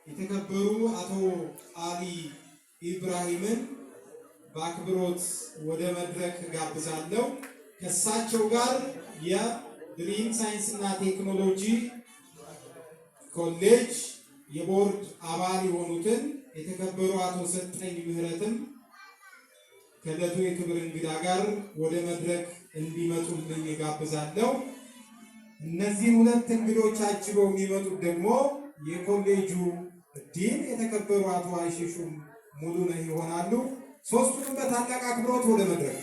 የተከበሩ አቶ አሊ ኢብራሂምን በአክብሮት ወደ መድረክ ጋብዛለሁ። ከሳቸው ጋር የድሪም ሳይንስና ቴክኖሎጂ ኮሌጅ የቦርድ አባል የሆኑትን የተከበሩ አቶ ሰጠኝ ምህረትም ከዕለቱ የክብር እንግዳ ጋር ወደ መድረክ እንዲመጡልኝ ጋብዛለሁ። እነዚህ ሁለት እንግዶች አጅበው የሚመጡት ደግሞ የኮሌጁ ዲን የተከበሩ አቶ አይሸሹም ሙሉነህ ይሆናሉ። ሶስቱንም በታላቅ አክብሮት ወደ መድረክ